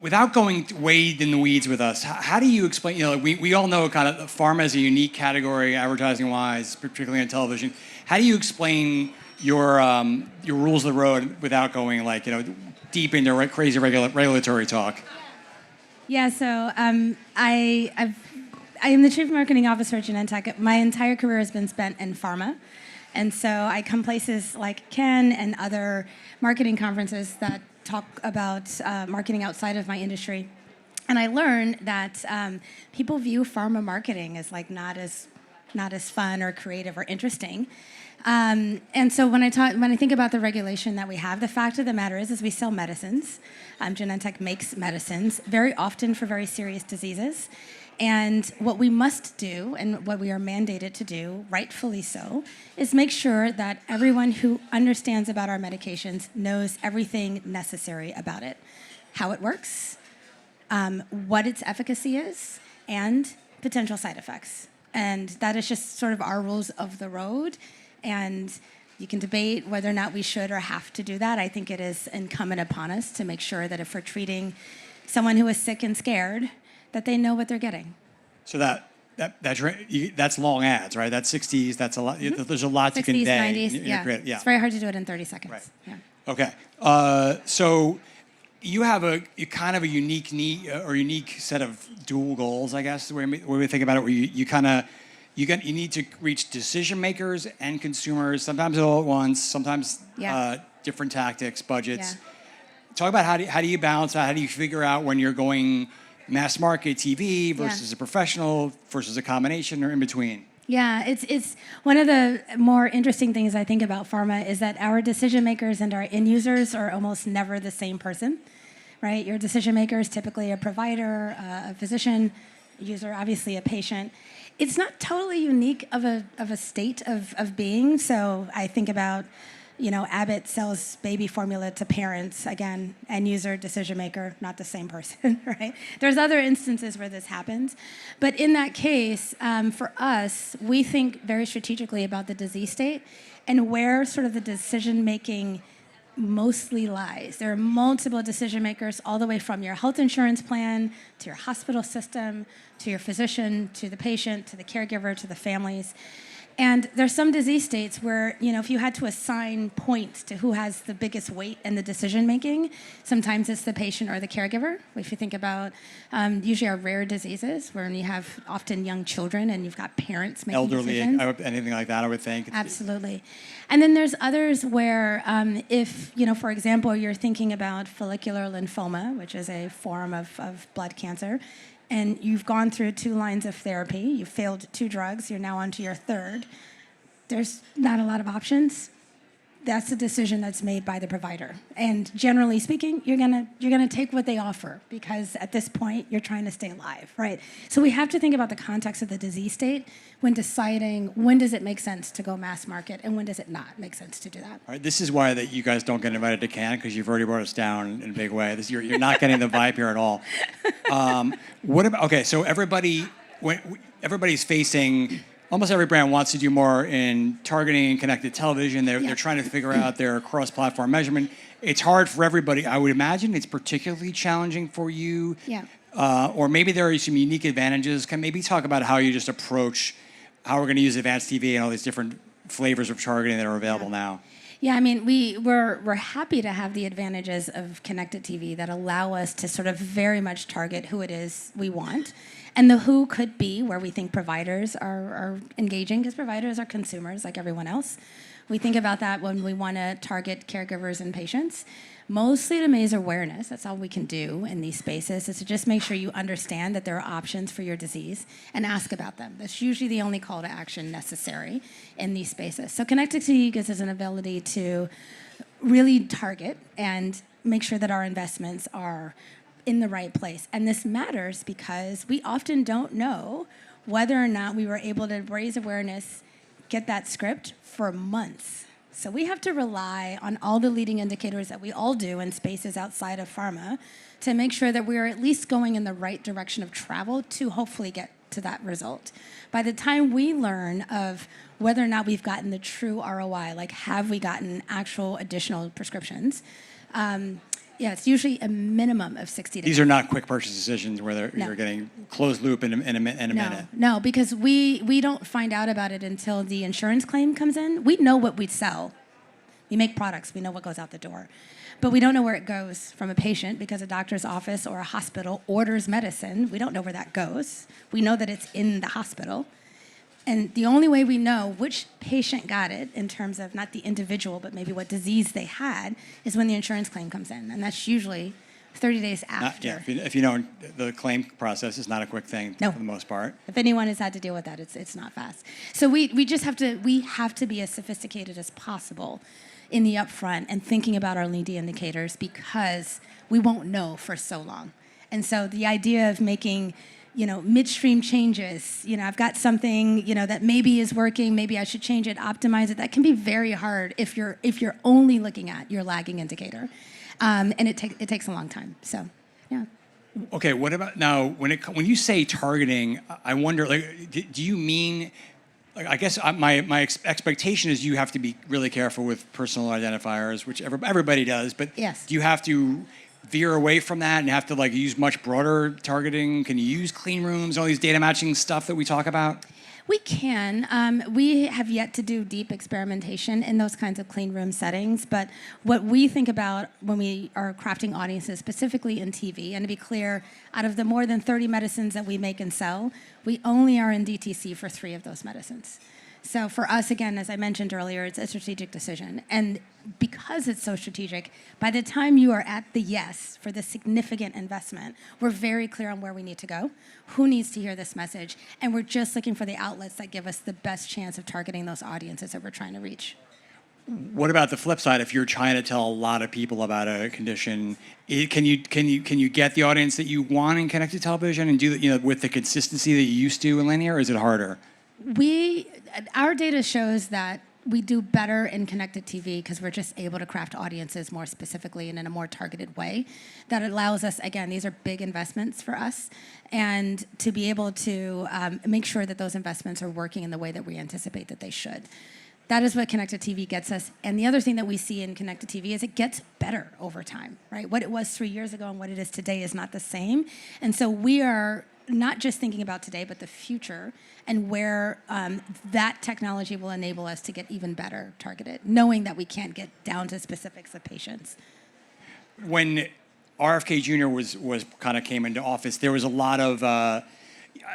Without going way in the weeds with us, how do you explain, we all know kind of pharma is a unique category advertising-wise, particularly on television. How do you explain your rules of the road without going deep into crazy regulatory talk? Yeah, so I am the Chief Marketing Officer at Genentech. My entire career has been spent in pharma. And so I come places like Ken and other marketing conferences that talk about marketing outside of my industry. And I learned that people view pharma marketing as not as fun or creative or interesting. And so when I think about the regulation that we have, the fact of the matter is we sell medicines. Genentech makes medicines very often for very serious diseases. And what we must do, and what we are mandated to do, rightfully so, is make sure that everyone who understands about our medications knows everything necessary about it, how it works, what its efficacy is, and potential side effects. And that is just sort of our rules of the road. And you can debate whether or not we should or have to do that. I think it is incumbent upon us to make sure that if we're treating someone who is sick and scared, that they know what they're getting. So that's long ads, right? That's 60s. That's a lot. Mm-hmm. There's a lot 60s, to convey. 90s, yeah. It's very hard to do it in 30 seconds. Right. Yeah. Okay. So you have a kind of a unique need or unique set of dual goals, I guess, the way we think about it. Where you need to reach decision makers and consumers. Sometimes all at once. Sometimes different tactics, budgets. Yeah. Talk about how do you balance that? How do you figure out when you're going mass market TV versus a professional versus a combination or in between? Yeah, it's one of the more interesting things I think about pharma is that our decision makers and our end users are almost never the same person, right? Your decision maker is typically a provider, a physician, a user, obviously a patient. It's not totally unique of a state of being. So I think about, Abbott sells baby formula to parents. Again, end user, decision maker, not the same person, right? There's other instances where this happens. But in that case, for us, we think very strategically about the disease state and where sort of the decision making mostly lies. There are multiple decision makers all the way from your health insurance plan to your hospital system, to your physician, to the patient, to the caregiver, to the families. And there's some disease states where, if you had to assign points to who has the biggest weight in the decision making, sometimes it's the patient or the caregiver. If you think about usually our rare diseases, where you have often young children and you've got parents making decisions. Elderly, anything like that, I would think. Absolutely. And then there's others where if, for example, you're thinking about follicular lymphoma, which is a form of blood cancer, and you've gone through 2 lines of therapy, you've failed 2 drugs, you're now on to your 3rd, there's not a lot of options. That's a decision that's made by the provider. And generally speaking, you're gonna take what they offer because at this point, you're trying to stay alive, right? So we have to think about the context of the disease state when deciding when does it make sense to go mass market and when does it not make sense to do that. All right, this is why that you guys don't get invited to Cannes because you've already brought us down in a big way. You're not getting the vibe here at all. So everybody's facing. Almost every brand wants to do more in targeting and connected television. They're trying to figure out their cross-platform measurement. It's hard for everybody. I would imagine it's particularly challenging for you. Yeah. Or maybe there are some unique advantages. Can maybe talk about how you just approach how we're going to use advanced TV and all these different flavors of targeting that are available now. Yeah, I mean, we're happy to have the advantages of connected TV that allow us to sort of very much target who it is we want. And the who could be where we think providers are engaging, because providers are consumers like everyone else. We think about that when we want to target caregivers and patients. Mostly to raise awareness. That's all we can do in these spaces, is to just make sure you understand that there are options for your disease and ask about them. That's usually the only call to action necessary in these spaces. So connected TV gives us an ability to really target and make sure that our investments are in the right place. And this matters because we often don't know whether or not we were able to raise awareness, get that script for months. So we have to rely on all the leading indicators that we all do in spaces outside of pharma to make sure that we are at least going in the right direction of travel to hopefully get to that result. By the time we learn of whether or not we've gotten the true ROI, like have we gotten actual additional prescriptions, Yeah, it's usually a minimum of 60 days. These are not quick purchase decisions where No. you're getting closed loop in a minute. No, because we don't find out about it until the insurance claim comes in. We know what we sell. We make products. We know what goes out the door. But we don't know where it goes from a patient because a doctor's office or a hospital orders medicine. We don't know where that goes. We know that it's in the hospital. And the only way we know which patient got it in terms of not the individual, but maybe what disease they had, is when the insurance claim comes in. And that's usually 30 days after. If you know, the claim process is not a quick thing No. for the most part. If anyone has had to deal with that, it's not fast. So we just have to be as sophisticated as possible in the upfront and thinking about our lead indicators because we won't know for so long. And so the idea of making midstream changes, I've got something, that maybe is working, maybe I should change it, optimize it. That can be very hard if you're only looking at your lagging indicator. And it takes a long time. So, yeah. Okay, what about now when you say targeting, I wonder, do you mean, I guess my expectation is you have to be really careful with personal identifiers, which everybody does, but Yes. do you have to veer away from that and have to use much broader targeting? Can you use clean rooms, all these data matching stuff that we talk about? We can. We have yet to do deep experimentation in those kinds of clean room settings, but what we think about when we are crafting audiences, specifically in TV, and to be clear, out of the more than 30 medicines that we make and sell, we only are in DTC for 3 of those medicines. So for us, again, as I mentioned earlier, it's a strategic decision. And because it's so strategic, by the time you are at the yes for the significant investment, we're very clear on where we need to go, who needs to hear this message, and we're just looking for the outlets that give us the best chance of targeting those audiences that we're trying to reach. What about the flip side? If you're trying to tell a lot of people about a condition, can you get the audience that you want in connected television and do that, with the consistency that you used to in linear, or is it harder? Our data shows that we do better in connected TV because we're just able to craft audiences more specifically and in a more targeted way. That allows us, again, these are big investments for us, and to be able to make sure that those investments are working in the way that we anticipate that they should. That is what connected TV gets us. And the other thing that we see in connected TV is it gets better over time, right? What it was 3 years ago and what it is today is not the same. And so we are not just thinking about today, but the future and where that technology will enable us to get even better targeted, knowing that we can't get down to specifics of patients. When RFK Jr. was kind of came into office, there was a lot of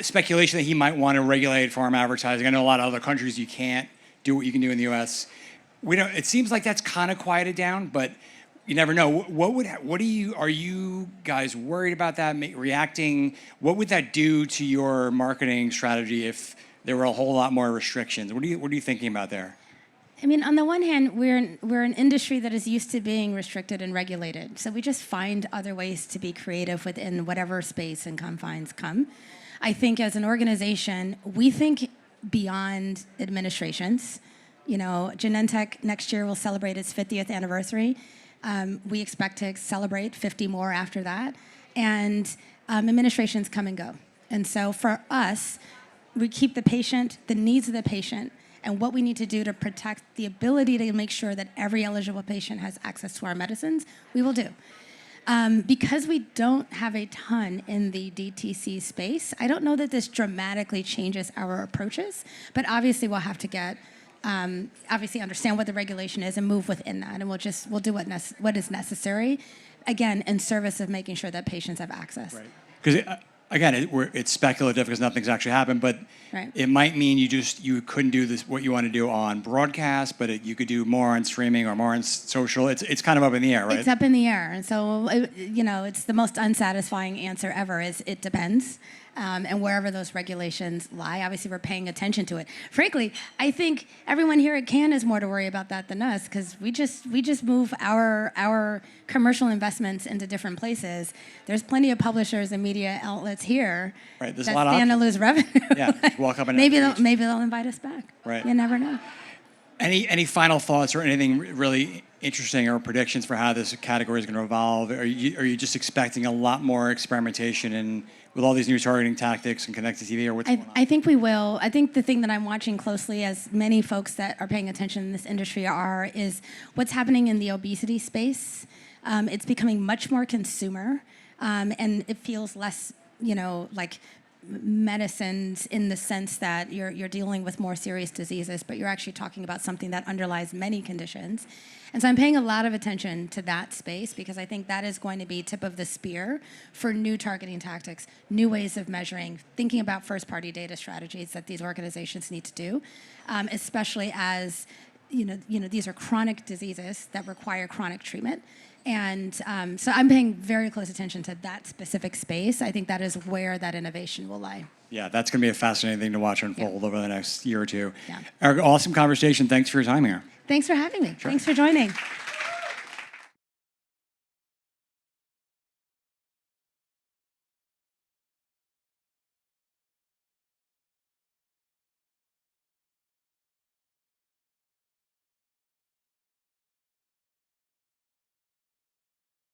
speculation that he might want to regulate pharma advertising. I know a lot of other countries you can't do what you can do in the U.S. It seems like that's kind of quieted down, but you never know. Are you guys worried about that, reacting? What would that do to your marketing strategy if there were a whole lot more restrictions? What are you thinking about there? I mean, on the one hand, we're an industry that is used to being restricted and regulated. So we just find other ways to be creative within whatever space and confines come. I think as an organization, we think beyond administrations. Genentech next year will celebrate its 50th anniversary. We expect to celebrate 50 more after that. And administrations come and go. And so for us, we keep the patient, the needs of the patient, and what we need to do to protect the ability to make sure that every eligible patient has access to our medicines, we will do. Because we don't have a ton in the DTC space, I don't know that this dramatically changes our approaches, but obviously we'll have to get obviously understand what the regulation is and move within that, and we'll do what is necessary, again, in service of making sure that patients have access. Right. Because again, it's speculative because nothing's actually happened, but Right. It might mean you couldn't do this what you want to do on broadcast, but you could do more on streaming or more on social. It's kind of up in the air, right? It's up in the air, and so it's the most unsatisfying answer ever. Is it depends. And wherever those regulations lie, obviously we're paying attention to it. Frankly, I think everyone here at Cannes is more to worry about that than us because we just move our commercial investments into different places. There's plenty of publishers and media outlets here Right, there's that a lot of stand to options. lose revenue. Yeah, just walk up and maybe down the they'll invite us back. Right. You never know. Any final thoughts or anything really interesting or predictions for how this category is going to evolve? Are you just expecting a lot more experimentation and with all these new targeting tactics and connected TV, or what's going on? I think we will. I think the thing that I'm watching closely, as many folks that are paying attention in this industry are, is what's happening in the obesity space. It's becoming much more consumer, and it feels less, like medicines in the sense that you're dealing with more serious diseases, but you're actually talking about something that underlies many conditions. And so I'm paying a lot of attention to that space because I think that is going to be tip of the spear for new targeting tactics, new ways of measuring, thinking about first-party data strategies that these organizations need to do, especially as these are chronic diseases that require chronic treatment. And so I'm paying very close attention to that specific space. I think that is where that innovation will lie. Yeah, that's going to be a fascinating thing to watch unfold over the next year or two. Yeah. Erica, awesome conversation. Thanks for your time here. Thanks for having me. Sure. Thanks for joining.